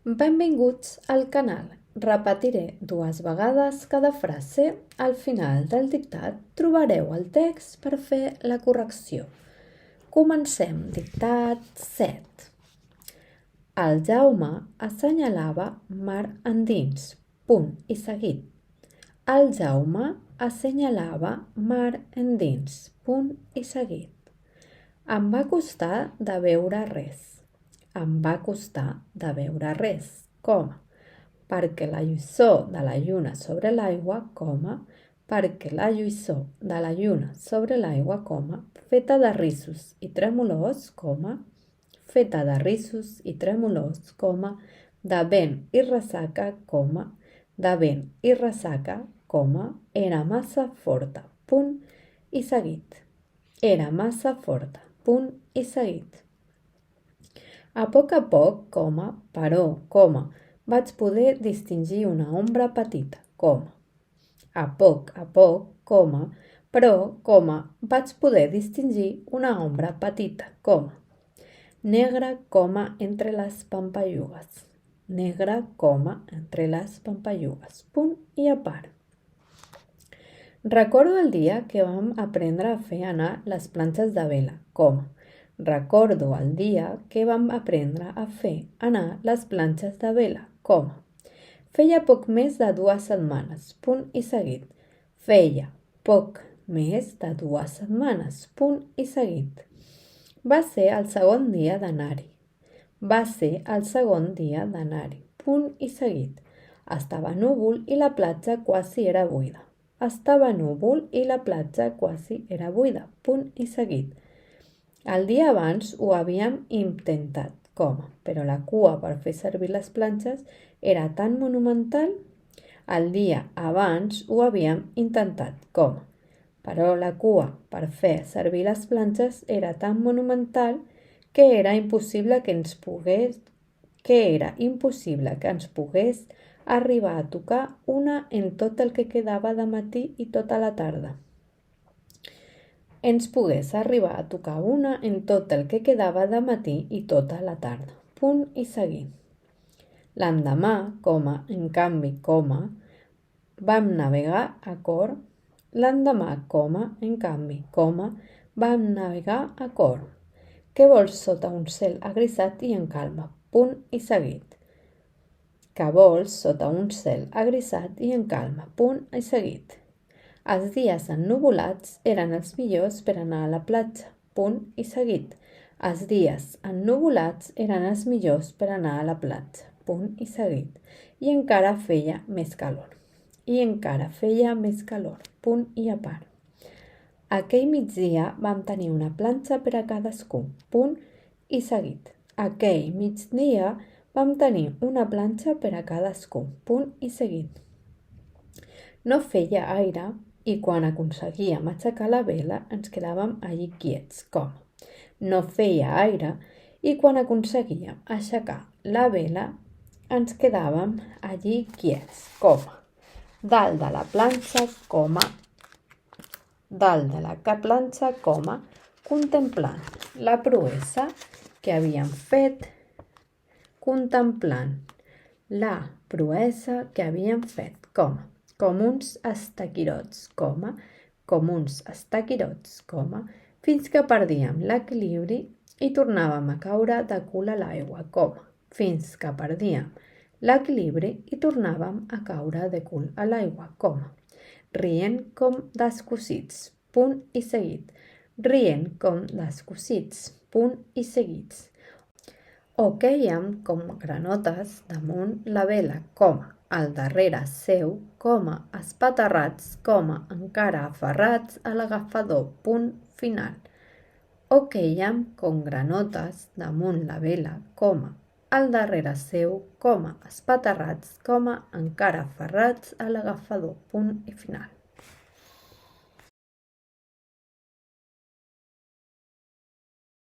Benvinguts al canal. Repetiré 2 vegades cada frase. Al final del dictat trobareu el text per fer la correcció. Comencem. Dictat 7. El Jaume assenyalava mar endins. Punt i seguit. El Jaume assenyalava mar endins. Punt i seguit. Em va costar de veure res. Em va costar de veure res, perquè la lluïssor de la lluna sobre l'aigua, perquè la lluïssor de la lluna sobre l'aigua, feta de rissos i tremolors, feta de rissos i tremolors, de vent i ressaca, de vent i ressaca, era massa forta, punt i seguit. Era massa forta, punt i seguit. A poc, però, vaig poder distingir una ombra petita, A poc, però, vaig poder distingir una ombra petita, Negra, entre les pampallugues. Negra, entre les pampallugues. Punt i a part. Recordo el dia que vam aprendre a fer anar les planxes de vela, Recordo el dia que vam aprendre a fer anar les planxes de vela, Feia poc més de 2 setmanes, punt i seguit. Feia poc més de 2 setmanes, punt i seguit. Va ser el segon dia d'anar-hi. Va ser el segon dia d'anar-hi, punt i seguit. Estava núvol i la platja quasi era buida. Estava núvol i la platja quasi era buida, punt i seguit. El dia abans ho havíem intentat, però la cua per fer servir les planxes era tan monumental. El dia abans ho havíem intentat, però la cua per fer servir les planxes era tan monumental que era impossible que ens pogués arribar a tocar una en tot el que quedava de matí i tota la tarda. Ens pogués arribar a tocar una en tot el que quedava de matí i tota la tarda. Punt i seguit. L'endemà, en canvi, vam navegar a cor. L'endemà, en canvi, vam navegar a cor. Què vols sota un cel agrisat i en calma? Punt i seguit. Què vols sota un cel agrisat i en calma? Punt i seguit. Els dies ennuvolats eren els millors per anar a la platja, punt i seguit. Els dies ennuvolats eren els millors per anar a la platja, punt i seguit. I encara feia més calor. Punt i a part. Aquell migdia vam tenir una planxa per a cadascú, punt i seguit. Aquell migdia vam tenir una planxa per a cadascú, punt i seguit. No feia aire i quan aconseguíem aixecar la vela ens quedàvem allí quiets, No feia aire i quan aconseguíem aixecar la vela ens quedàvem allí quiets, Dalt de la planxa, contemplant la proesa que havíem fet, com uns estaquirots, fins que perdíem l'equilibri i tornàvem a caure de cul a l'aigua, fins que perdíem l'equilibri i tornàvem a caure de cul a l'aigua, rient com descosits, punt i seguit. Rient com descosits, punt i seguits. O quèiem com granotes damunt la vela, al darrere seu, espaterrats, encara aferrats a l'agafador, punt final. O quèiem com granotes damunt la vela, al darrere seu, espaterrats, encara aferrats a l'agafador, punt i final.